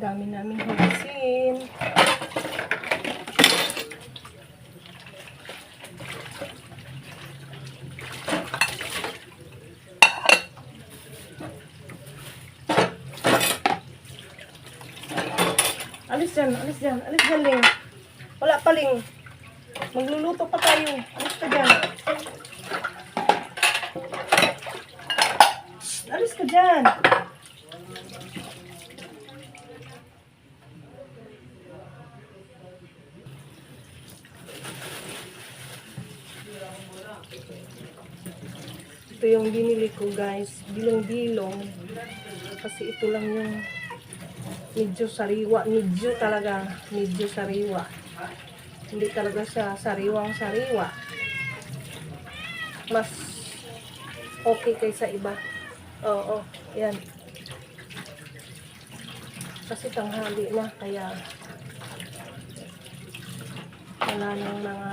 Dami namin hugasin. Alis dyan, Ling. Wala pa, Ling. Magluluto pa tayo. Alis ka dyan. Alis ka dyan. Ito yung binili ko, guys. Bilong-bilong. Kasi ito lang yung medyo sariwa. Medyo talaga. Medyo sariwa. Hindi talaga siya sariwang-sariwa. Mas okay kaysa iba. Oo, yan. Kasi tanghali na, kaya wala nang mga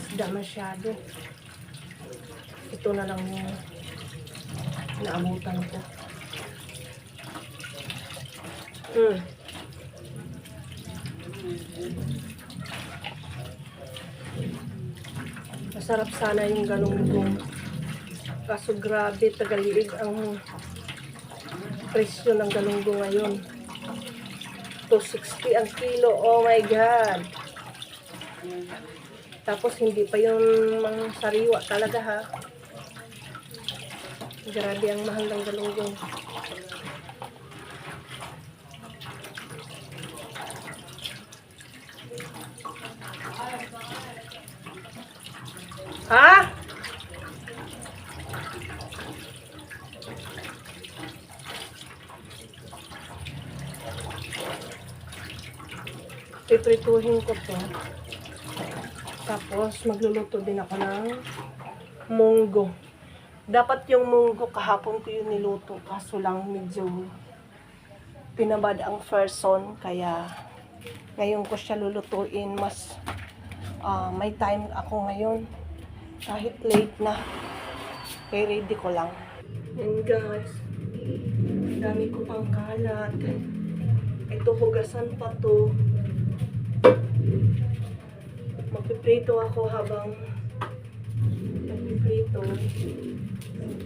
isda masyado. Ito na lang yung naabutan ko. Masarap sana yung galunggong. Kaso grabe, tagaliig ang presyo ng galunggong ngayon. 260 ang kilo. Oh my God! Tapos hindi pa yung mga sariwa talaga, ha. Grabe ang mahal ng galunggong. Ha? Piprituhin ko to. Tapos magluluto din ako ng munggo. Dapat yung munggo kahapon ko yung niluto. Kaso lang medyo pinabad ang person. Kaya ngayon ko siya lulutuin. Mas may time ako ngayon. Kahit late na. Kaya ready ko lang. And guys, dami ko pang kalat. Ito, hugasan pa to. Magpiprito ako habang nagpiprito.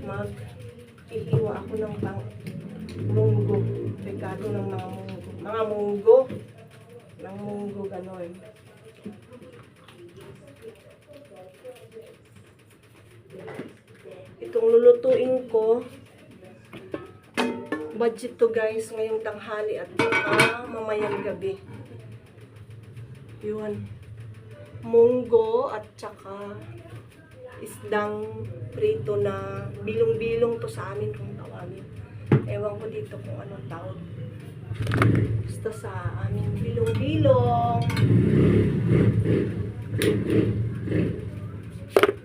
Mag-ihiwa ako ng munggo. Pekado ng mga munggo. Mga munggo. Ng munggo, gano'n. Itong lulutuin ko, budget to guys, ngayong tanghali at mamayang gabi. Yun. Munggo at saka isdang prito na bilong-bilong to sa amin kung tawagin. Ewan ko dito kung anong tawag. Basta sa amin bilong-bilong.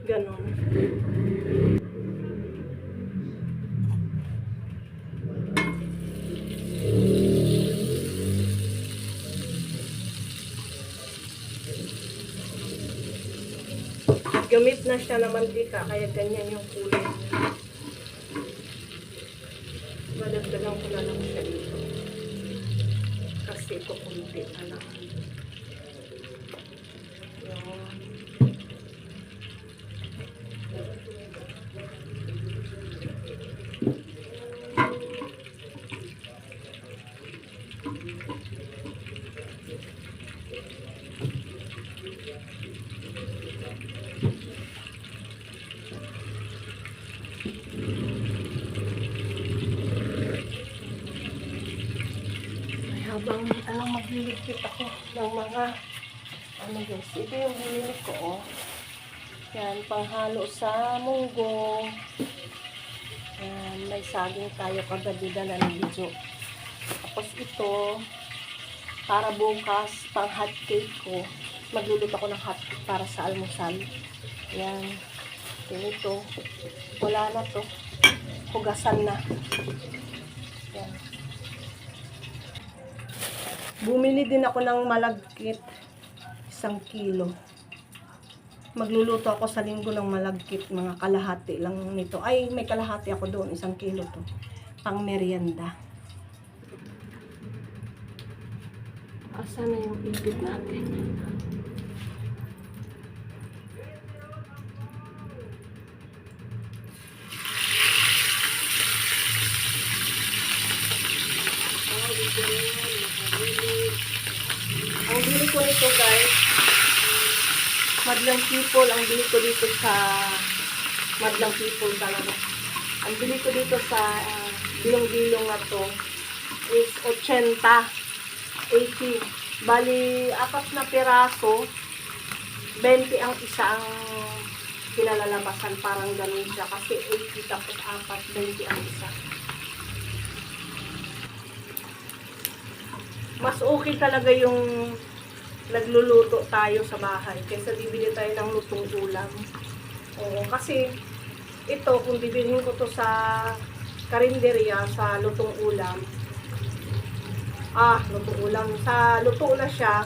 Ganon. Gamit na siya na mantika, kaya ganyan yung kulay niya. Madagdagan ko na lang siya dito. Kasi ito kunti na lang. Yan. Habang magliligpit ako ng mga guys, ito yung binili ko, oh. Yan, panghalo sa munggo. Yan, may saging tayo kagabi dala ng video. Tapos ito, para bukas, pang hot cake ko. Magluluto ako ng hot cake para sa almusal. Yan, ito, wala na to. Hugasan na. Yan. Bumili din ako ng malagkit, 1 kilo. Magluluto ako sa linggo ng malagkit, mga kalahati lang nito. Ay, may kalahati ako doon, 1 kilo to. Pang merienda. Asa na yung ipit natin? Ang bili ko nito guys, Madlang People, ang bili ko dito sa Madlang People talaga. Ang bili ko dito sa bilong-bilong na to is 80. 80. Bali, 4 na piraso, 20 ang isa ang pinalalabasan. Parang ganun siya. Kasi 80 tapos 4, 20 ang isa. Mas okay talaga yung nagluluto tayo sa bahay kaysa bibili tayo ng lutong ulam. Oo, kasi ito, kung bibilhin ko to sa karinderya, sa lutong ulam, lutong ulam, sa luto na siya,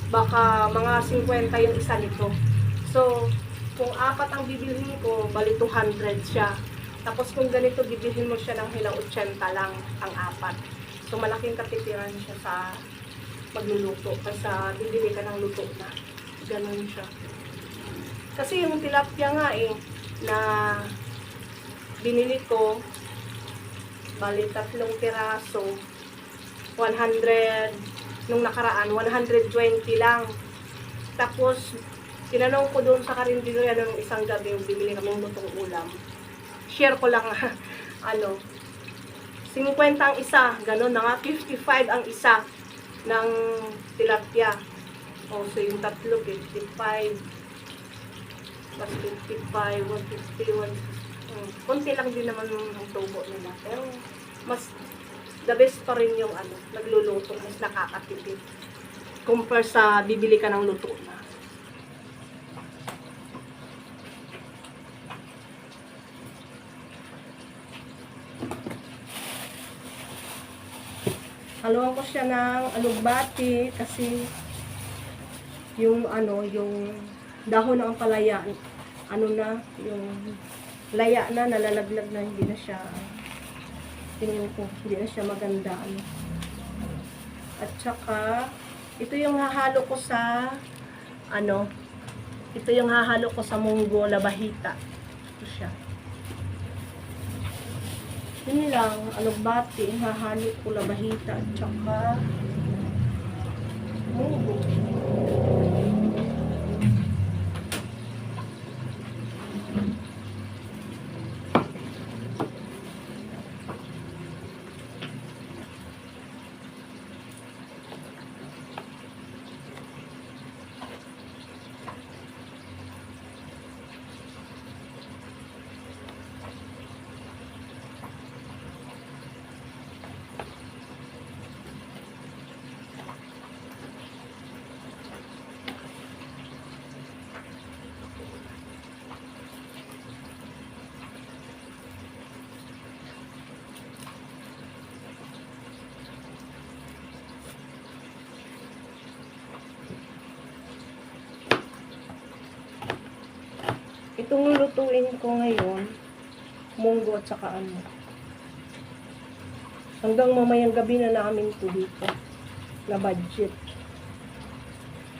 baka mga 50 yung isa nito. So, kung 4 ang bibilhin ko, bali 200 siya. Tapos kung ganito, bibilhin mo siya ng hilang 80 lang ang 4. So, malaking katitiran siya sa pagluluto. Kaysa bibili ka ng luto na. Ganun siya. Kasi yung tilapia nga na binili ko, bali 3 piraso, 100, nung nakaraan, 120 lang. Tapos, tinanong ko doon sa karinderya nung isang gabi, bibili kaming lutong ulam. Share ko lang, 50 ang isa, gano'n na nga, 55 ang isa ng tilapia. O, so yung 3, 55, plus 55, 150, konti lang din naman ang tubo nila. Pero, mas, the best pa rin yung nagluluto, mas nakakatipid. Compare sa bibili ka ng luto na. Haluan ko siya ng alugbati kasi yung yung dahon ng palaya, yung laya na, nalalaglag na, hindi na siya, tingin ko, hindi na siya maganda. At saka, ito yung hahalo ko sa, ito yung hahalo ko sa munggo labahita. Ito siya. Yun lang, alugbati, hahalo ko labahita at saka munggo. Itong lutuin ko ngayon, munggo at saka hanggang mamayang gabi na namin ito dito, na budget.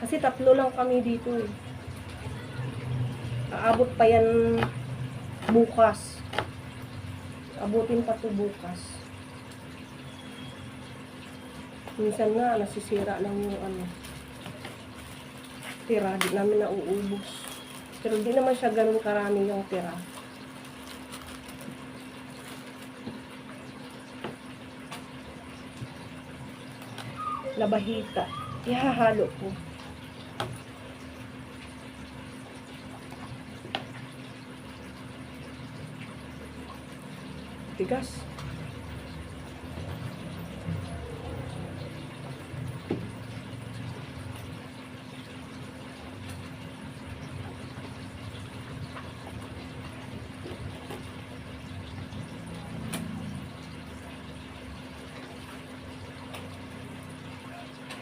Kasi 3 lang kami dito Aabot pa yan bukas. Abutin pa to bukas. Minsan nga, nasisira lang yung tira, di namin nauubos. Pero di naman siya ganun karami yung tira. Labahita. Ihahalo ko. Tigas.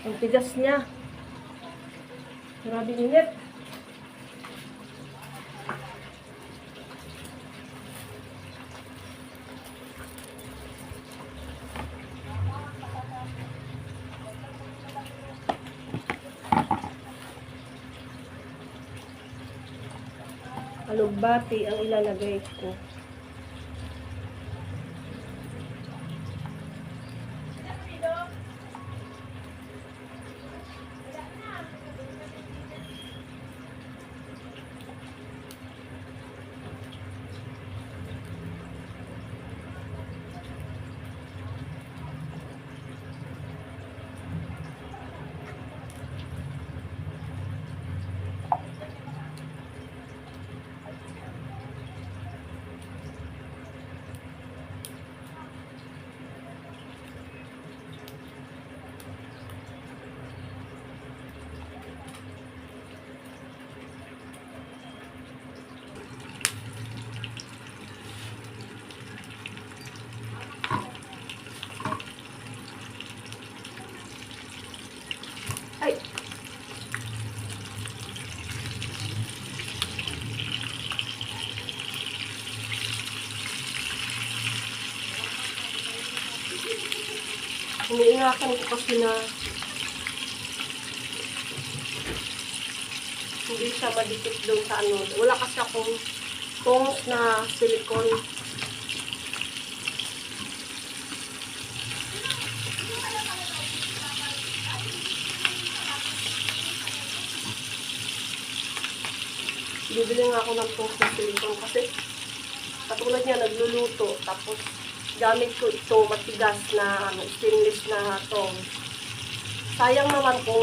Ang tigas niya. Grabe init. alugbati ang ilalagay ko. Ay! Iniingakan ko kasi na hindi siya madikit doon sa ano. Wala kasi akong tongs na silicone. Bibili nga ako ng tongs na silicone kasi katulad niya nagluluto tapos gamit ko ito matigas na stainless na tongs. Sayang naman kung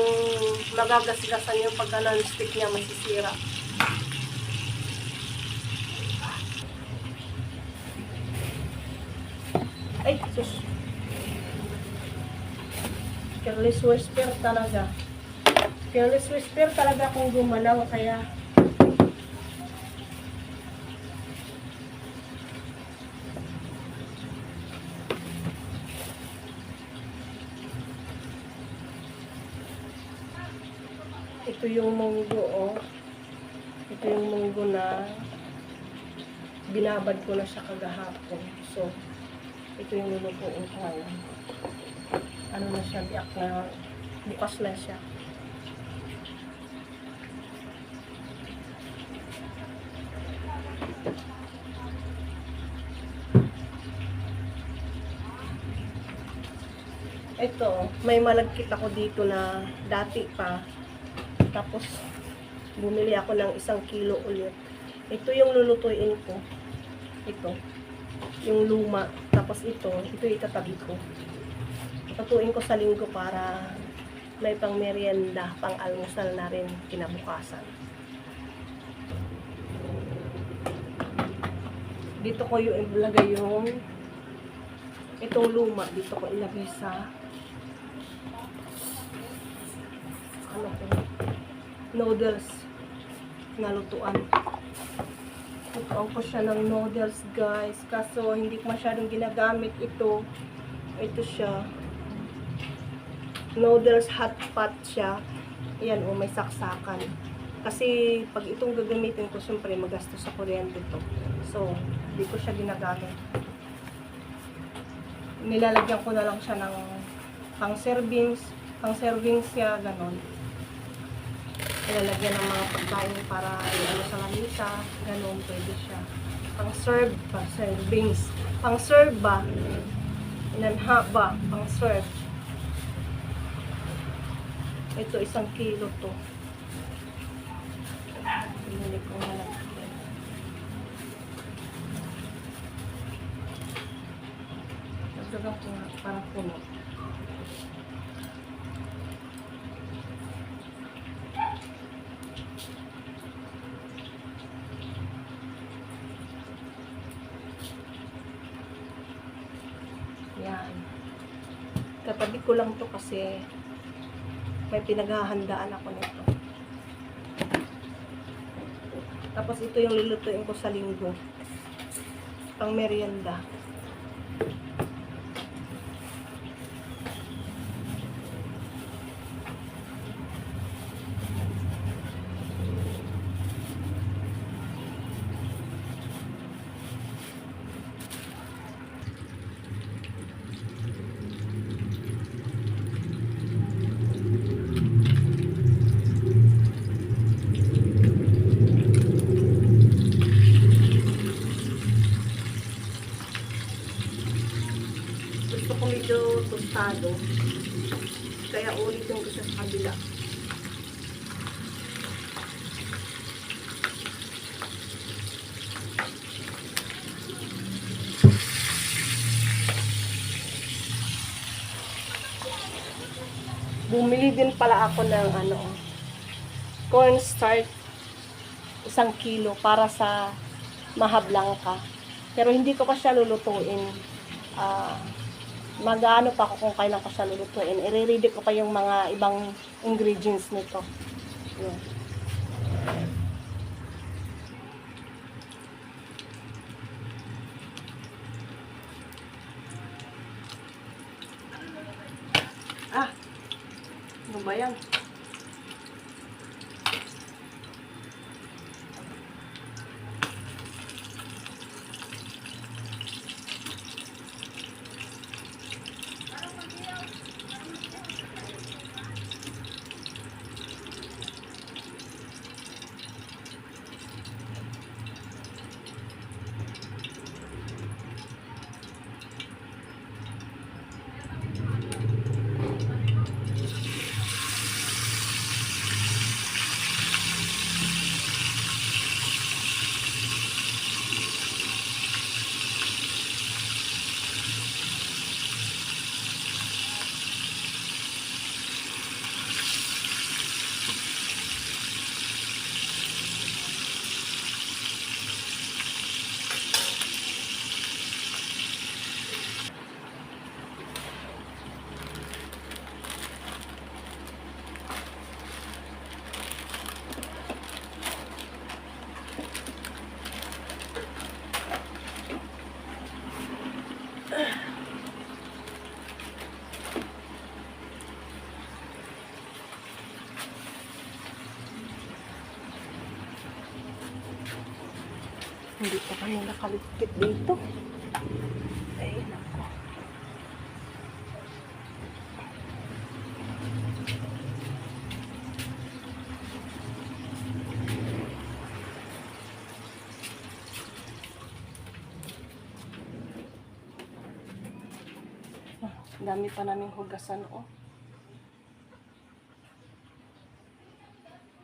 magagasgasan yung pagka non-stick niya masisira. Ay, sus. Careless whisper talaga. Careless whisper talaga kung gumalaw kaya ito yung munggo, oh. Ito yung munggo na binabad ko na siya kagahapon. So, ito yung lulutuin ko ngayon. Ano na siya, biyak na bukas na siya. Ito, may malagkit ako dito na dati pa. Tapos, bumili ako ng 1 kilo ulit. Ito yung lulutuin ko. Ito. Yung luma. Tapos ito itatabi ko. Tatuin ko sa linggo para may pang merienda, pang almusal na rin kinabukasan. Dito ko yung ilagay yung itong luma. Dito ko ilagay sa ano ko, noodles na lutuan. Lutuan ko siya ng noodles, guys. Kaso hindi ko masyadong ginagamit ito. Ito siya. Noodles hot pot siya. Ayan, oh, may saksakan. Kasi pag itong gagamitin ko, syempre magastos sa kuryente to. So, hindi ko siya ginagamit. Nilalagyan ko na lang siya ng pang-servings. Pang-servings siya, ganon. Nilalagyan ng mga pagkain para ano sa lamisa, ganon, pwede siya. Pang-serve, pang-servings. Pang-serve ba? Inanha ba? Pang-serve. Ito, 1 kilo to. Pinili ko na lang. Nagdagan ko nga, parang puno. Yan. Katabi ko lang to kasi may pinaghahandaan ako nito. Tapos ito yung lulutuin ko sa linggo. Pang merienda. medyo tostado. Kaya ulit yung isa sa kabila. Bumili din pala ako ng cornstarch 1 kilo para sa mahablangka. Pero hindi ko pa siya lulutuin. Mag-ano pa ako kung kailan ko siya lulutuin. I-ready ko pa yung mga ibang ingredients nito. Yun. Ano ba yan? Hindi pa kami nakaligpit dito. Ay, nako. Dami pa naming hugasan, oh.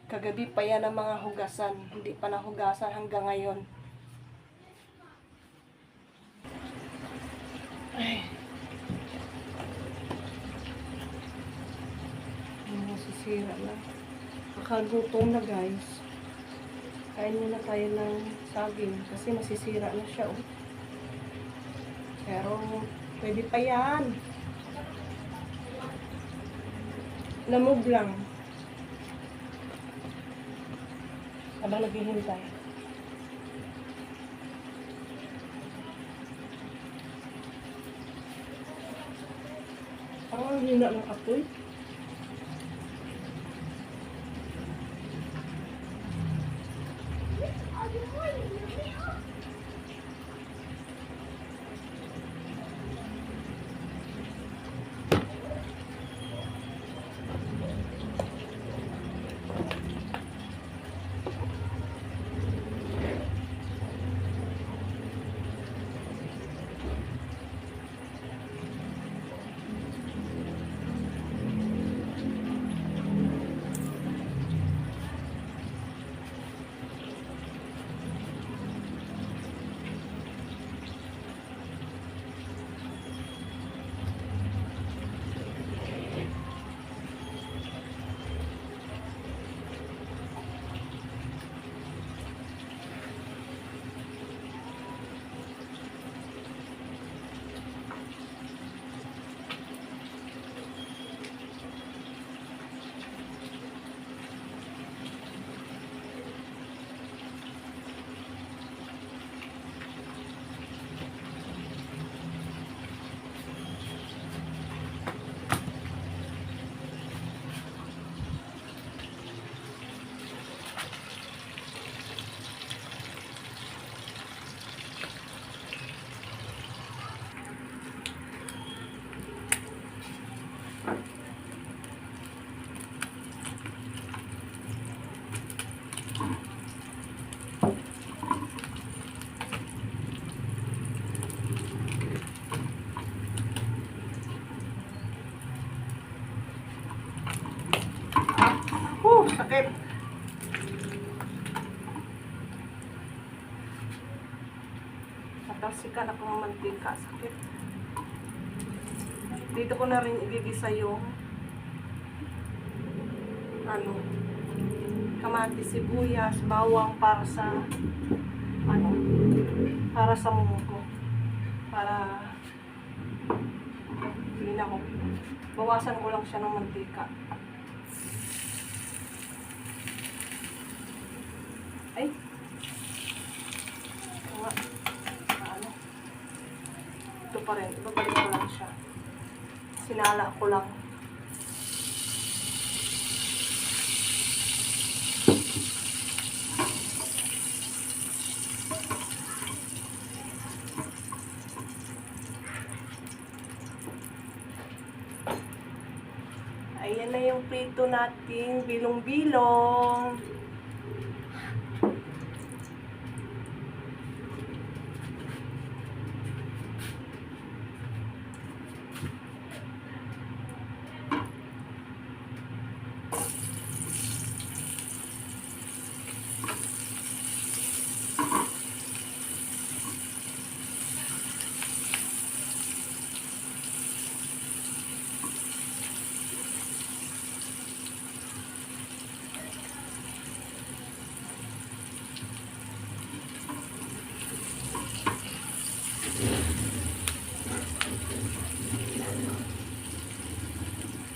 Kagabi pa yan ang mga hugasan. Hindi pa nahugasan hanggang ngayon. Ay. Masisira na. Nakagutom na, guys. Kain muna tayo ng saging kasi masisira na siya, oh. Pero pwede pa yan. Lamog lang. Habang naghihintay. Ang hina ng apoy. Sakit. Natalsikan ako ng mantika. Sakit. Dito ko na rin igigisa yung kamatis, sibuyas, bawang para sa munggo. Para hindi na ko. Bawasan ko lang siya ng mantika. Ay. Ito pa rin. Ibabalik ko lang siya. Sinala ko lang. Ayan na yung prito nating bilong-bilong.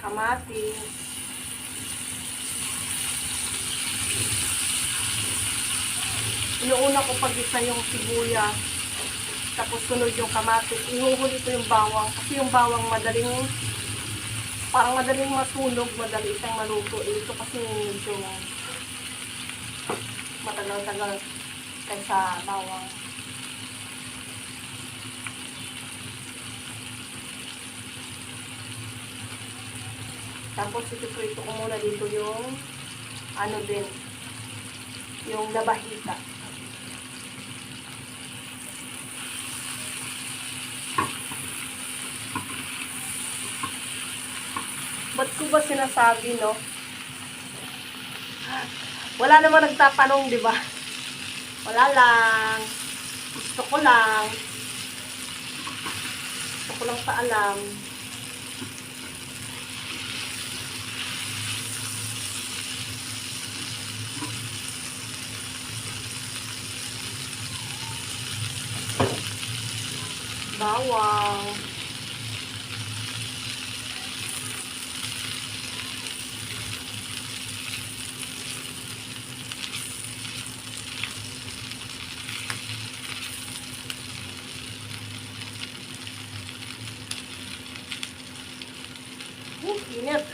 Kamatis. Inuuna ko pag-isa yung sibuyas. Tapos sunod yung kamatis. Ihuhuli ko yung bawang. Kasi yung bawang parang madaling masunog, madali siyang maluto. Ito kasi medyo matagal-tagal kaysa bawang. Tapos ituprito ko muna dito yung yung labahita. Ba't ko ba sinasabi, no? Wala naman nagtatanong, di ba? Wala lang. Gusto ko lang sa alam. Bawang. Init.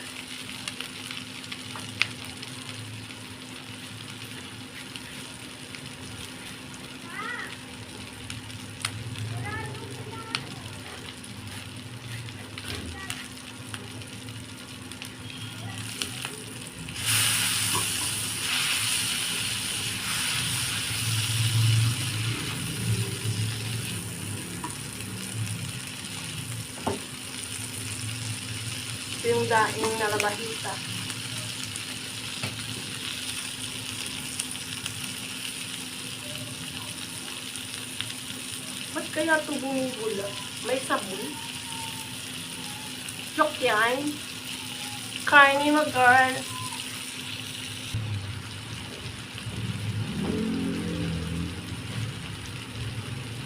Yung daing na labahita. Ba't kaya ito bumibula? May sabon? Joke yan. Carny mo, girl.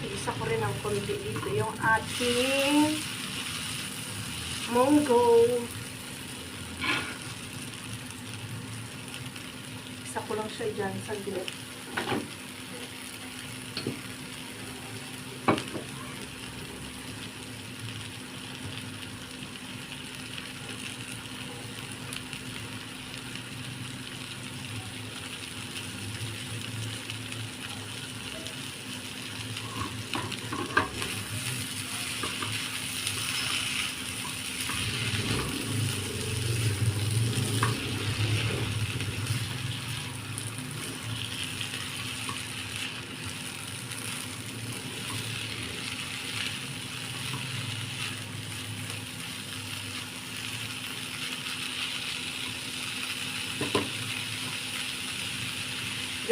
Isa ko rin ang konti dito. Yung ating munggo. Isa ko lang siya dyan sa gilid.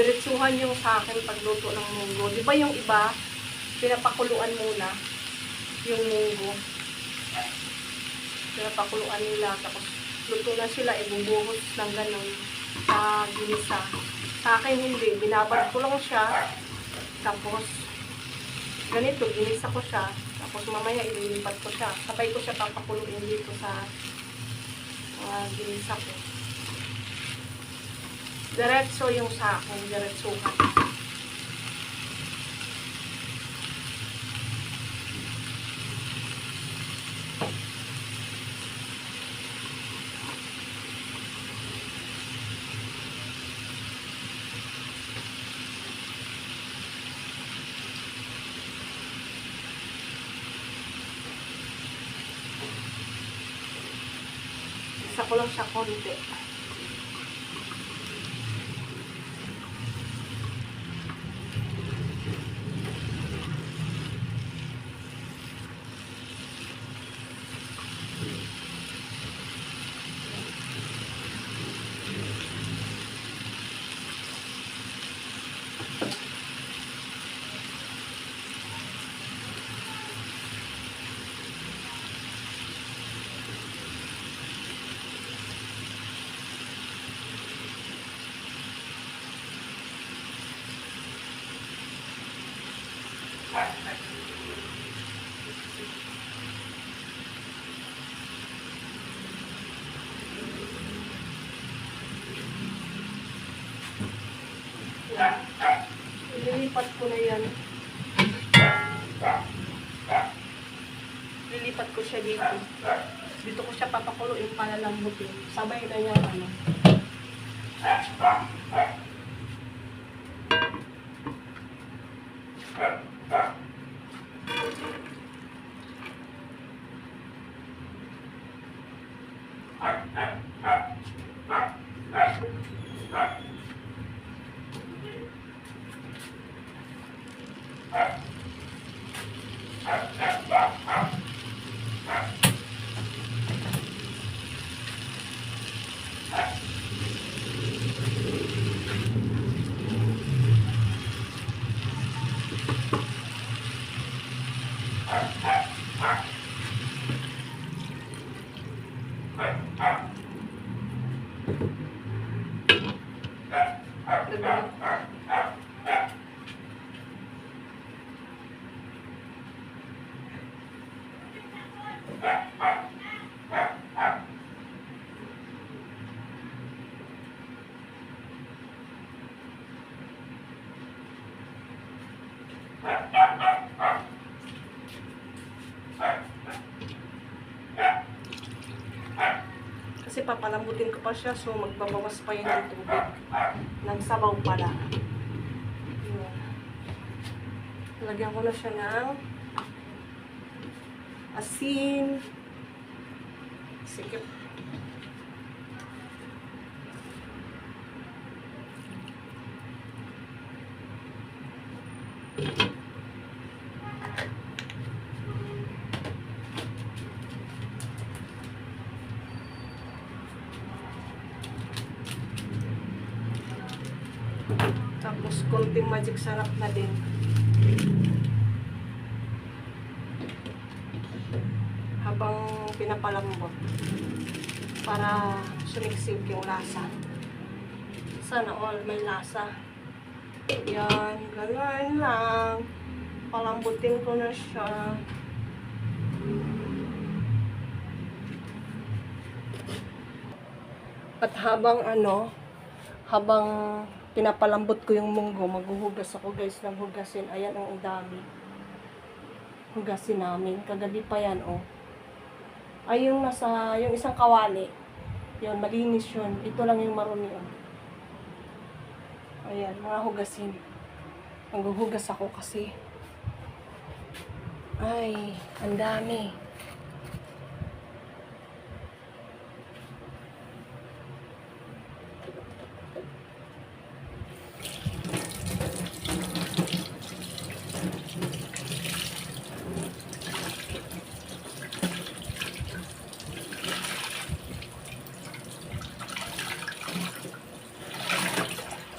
diretsuhan yung sa akin pagluto ng munggo. Di ba yung iba, pinapakuluan muna yung munggo. Pinapakuluan nila, tapos luto na sila, ibubuhos ng ganun sa ginisa. Sa akin hindi, binabad ko lang siya, tapos ganito, ginisa ko siya, tapos mamaya ililipat ko siya. Sabay ko siya papakuluin dito sa ginisa ko. Diretso yung sa akin, diretsuhan. Isa ko lang siya konti. Lilipat ko na yan. Lilipat ko siya dito. Dito ko siya papakuluin para lambutin. Sabay na niya ano. Kasi papalambutin ko pa siya, so magbabawas pa yun ng tubig. Ng sabaw pala. Yun. Lagyan ko na siya ng asin. Sikip. Tapos konting magic sarap na din. Habang pinapalambot para sumiksik yung lasa. Sana all may lasa. Yan, gano'n lang. Palambutin ko na siya. At habang pinapalambot ko yung munggo, maghuhugas ako guys ng hugasin. Ayan, ang dami. Hugasin namin. Kagabi pa yan, oh. Ay, yung isang kawali. Yun, malinis yun. Ito lang yung marumi, oh. Ayan, mga hugasin. Maghuhugas ako kasi. Ay, ang dami.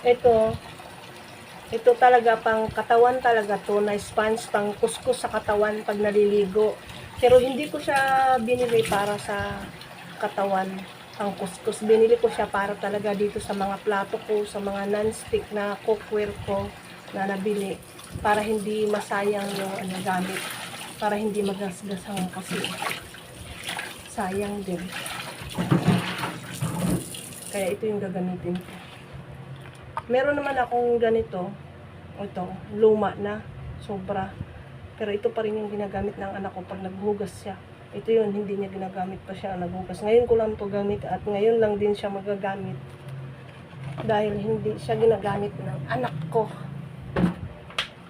Ito, Ito talaga pang katawan talaga to, na sponge pang kuskus sa katawan pag naliligo. Pero hindi ko siya binili para sa katawan pang kuskus. Binili ko siya para talaga dito sa mga plato ko, sa mga non-stick na cookware ko na nabili, para hindi masayang yung gamit, para hindi magasgasan kasi sayang din. Kaya ito yung gagamitin ko. Meron naman akong ganito. Ito, luma na. Sobra. Pero ito pa rin yung ginagamit ng anak ko pag naghugas siya. Ito yun, hindi niya ginagamit pa siya naghugas. Ngayon ko lang to gamit at ngayon lang din siya magagamit. Dahil hindi siya ginagamit ng anak ko.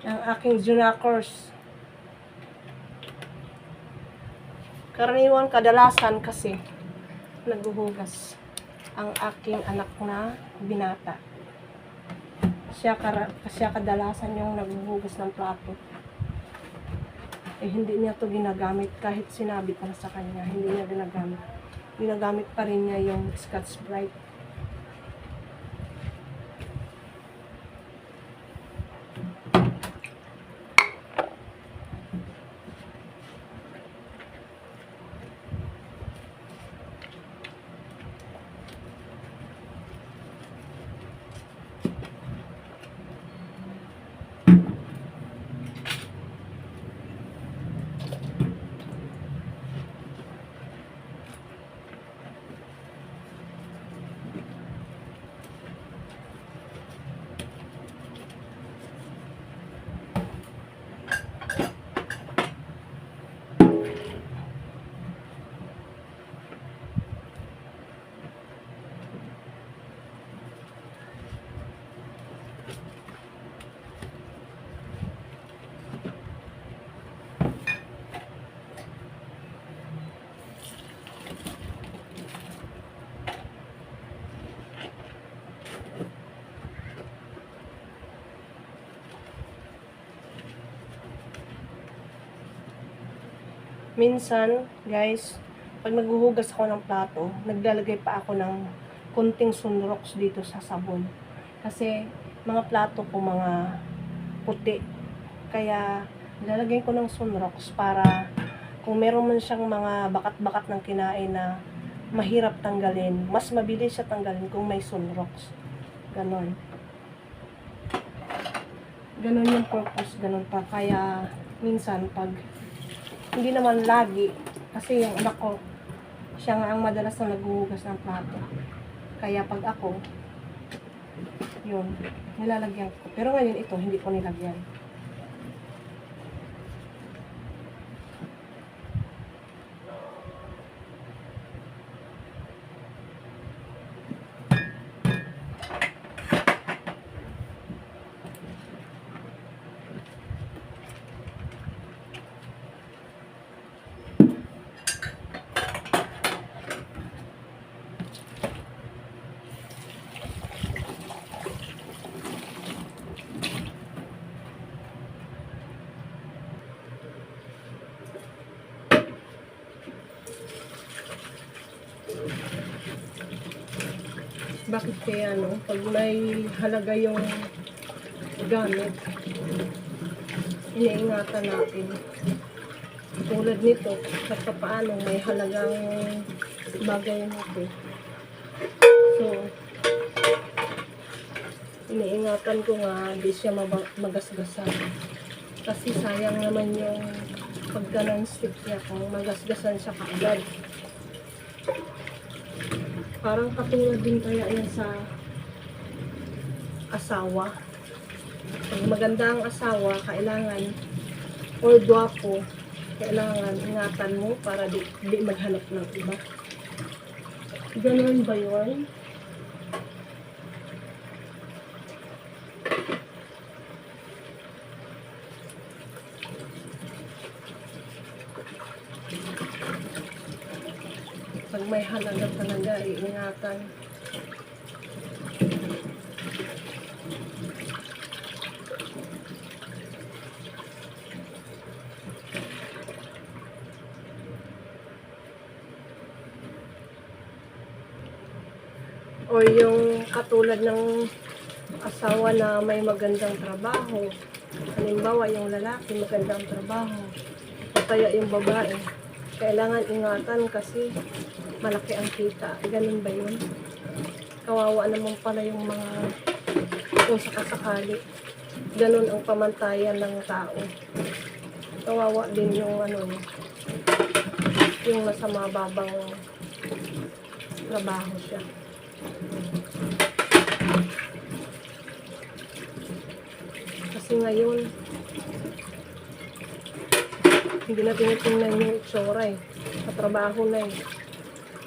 Ang aking junakers. Karaniwan kadalasan kasi naghuhugas ang aking anak na binata. Siya kadalasan yung naghuhugas ng plato. Hindi niya to ginagamit kahit sinabi ko na sa kanya, hindi niya ginagamit. Ginagamit pa rin niya yung Scotch Brite. Minsan, guys, pag naghuhugas ako ng plato, naglalagay pa ako ng kunting sunrox dito sa sabon. Kasi, mga plato ko mga puti. Kaya, nilalagay ko ng sunrox para kung meron man siyang mga bakat-bakat ng kinain na mahirap tanggalin, mas mabilis siya tanggalin kung may sunrox. Ganon. Ganon yung purpose, ganon pa. Kaya, minsan, pag hindi naman lagi, kasi yung anak ko, siya nga ang madalas na naghuhugas ng plato. Kaya pag ako, yun, nilalagyan ko. Pero ngayon ito, hindi ko nilagyan. Bakit kaya pag may halaga yung gamit, iniingatan natin. Tulad nito, at paano may halagang bagay natin. So, iniingatan ko nga, di siya magasgasan. Kasi sayang naman yung pagka non-stick niya kung magasgasan siya kaagad. Parang katulad din kaya yan sa asawa. Pag maganda ang asawa, kailangan, or gwapo, kailangan ingatan mo para di maghanap ng iba. Ganun ba yun? Pag may halaga talaga, iingatan. O yung katulad ng asawa na may magandang trabaho. Halimbawa, yung lalaki magandang trabaho. O kaya yung babae. Kailangan ingatan kasi malaki ang kita. Ganun ba yun? Kawawa naman pala yung mga kung sakasakali. Ganun ang pamantayan ng tao. Kawawa din yung yung nasa mababang trabaho siya. Kasi ngayon, hindi na tinitingnan yung itsura eh. Sa trabaho na eh.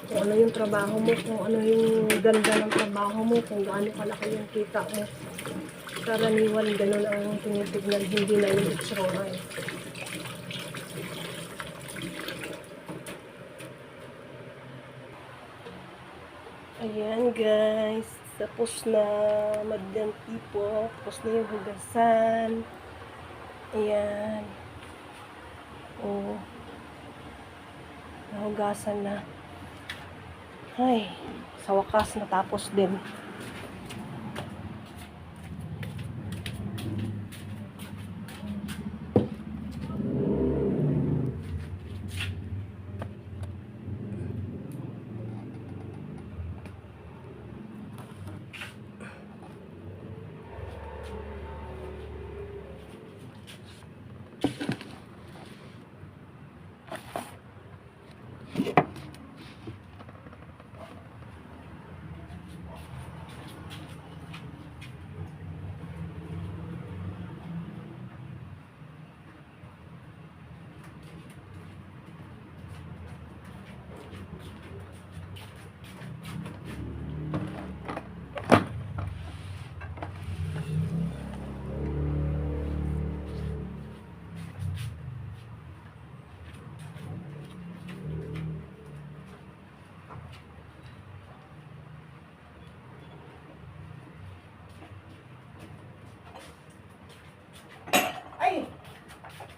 Kung ano yung trabaho mo, kung ano yung ganda ng trabaho mo, kung gaano kalaki yung kita mo. Karaniwan, ganun ang tinitignan, hindi na yung itsura eh. Ayan guys, tapos na magdanti po, tapos na yung hugasan. Ayan. Oh, nahugasan na. Ay, sa wakas natapos din.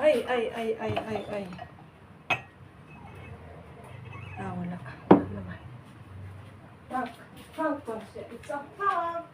Ay. Ah, wala. Wala naman. Prank po siya. It's a prank.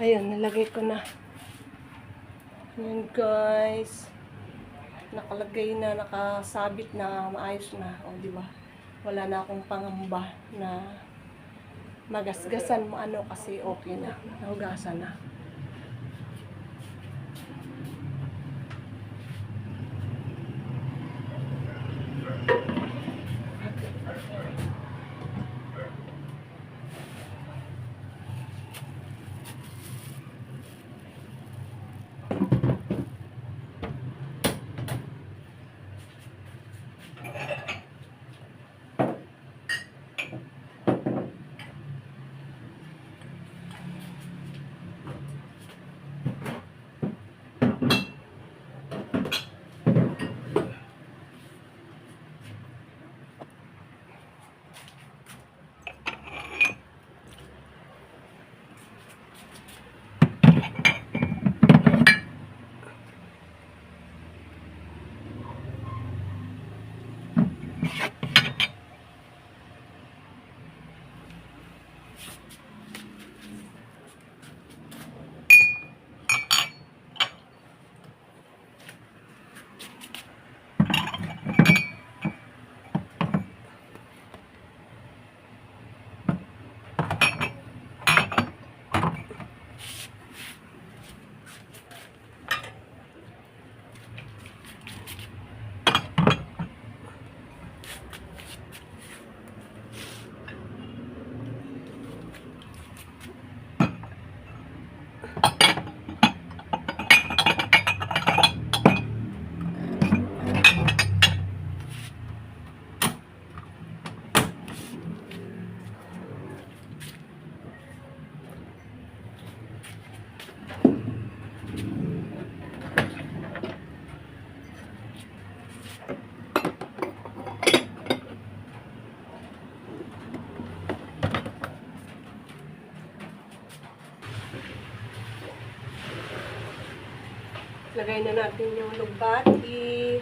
Ayun, nilagay ko na. Ayan guys. Nakalagay na, nakasabit na, maayos na. O, di ba? Wala na akong pangamba na magasgasan mo kasi okay na. Nahugasan na. Lagay na natin yung lugbati.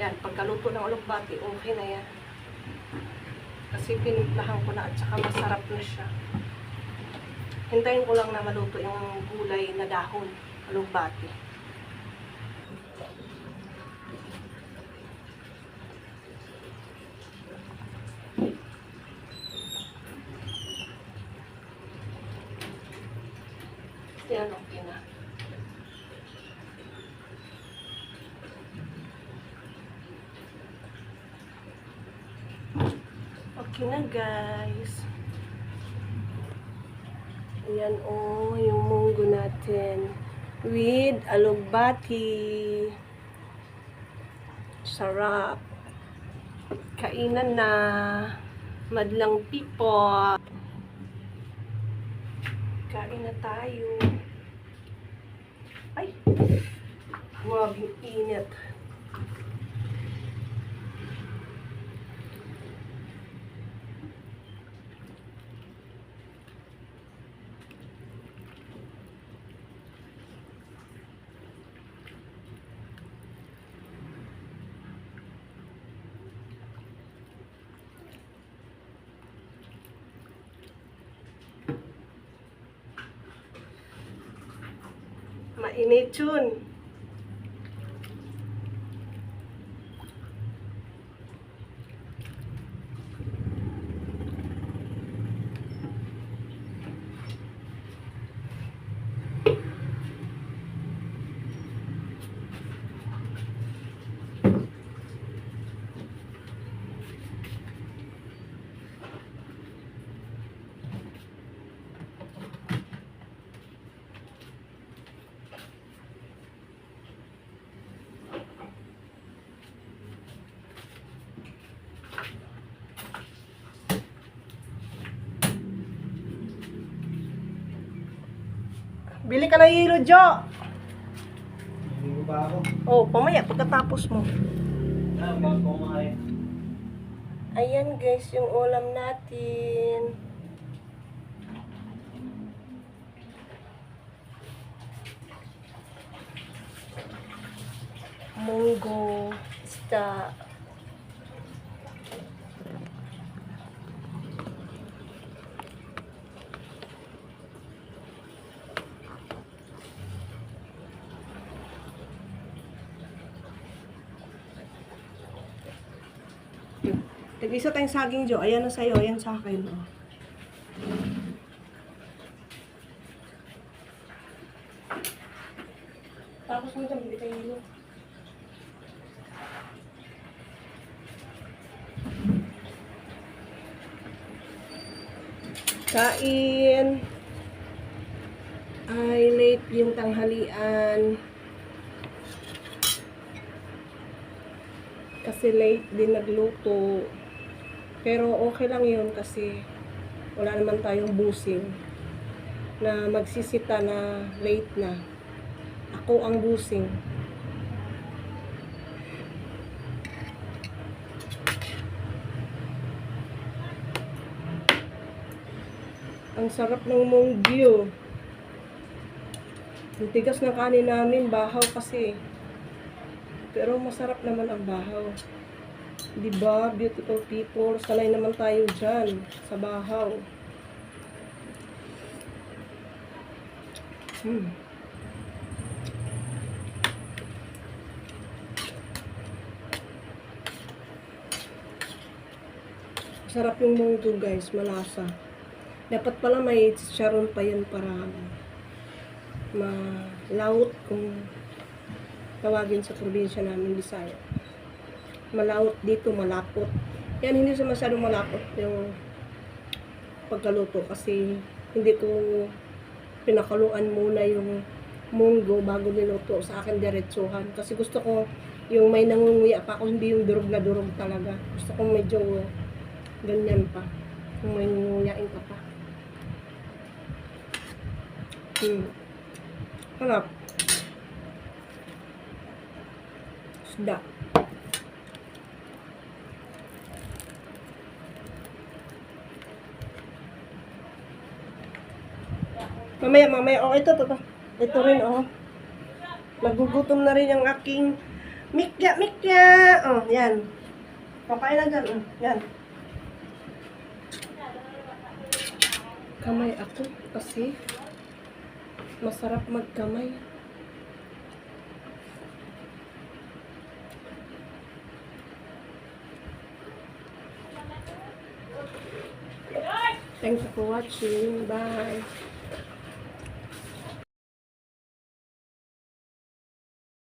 Yan, pagkaluto ng lugbati, okay na yan. Kasi pinimplahan ko na at saka masarap na siya. Hintayin ko lang na maluto yung gulay na dahon, lugbati. Yan, okay na. Okay na, guys. Ayan, yung munggo natin. With alugbati. Sarap. Kainan na. Madlang people. Kain na tayo. Ay! Huwag yung init. Mainit yun. Bili ka ng hilo, Jo. Hindi ko pa ako. Oh, pamaya, pagkatapos mo. Meron ko kumain. Ayan, guys, yung ulam natin. Munggo, isda. Tag-isa tayong saging, Jo. Ayan na sa'yo. Ayan sa akin. Oh. Tapos mo dyan, hindi tayo hilo. Kain. Ay, late yung tanghalian. Kasi late din nagluto. Pero okay lang yun kasi wala naman tayong busing na magsisita na late na. Ako ang busing. Ang sarap ng munggo. Ang tigas ng kanin namin, bahaw kasi. Pero masarap naman ang bahaw. Diba, beautiful people? Sanay naman tayo dyan, sa bahaw. Sarap yung munggo, guys, malasa. Dapat pala may charon pa yan para malawot kung tawagin sa probinsya namin, Bisaya. Malawot dito, malapot. Yan, hindi siya masyadong malapot yung pagkaluto kasi hindi ko pinakaluan muna yung munggo bago niluto sa akin diretsuhan. Kasi gusto ko yung may nangunguya pa ako, hindi yung durog na durog talaga. Gusto ko medyo ganyan pa. Yung may nangunguyain ka pa. Harap. Isda. Mamaya. Oh, ito. Ito rin, oh. Nagugutom na rin ang aking mikya. Oh, yan. Pakain na dyan. Yan. Kamay ako kasi masarap magkamay. Thanks for watching. Bye.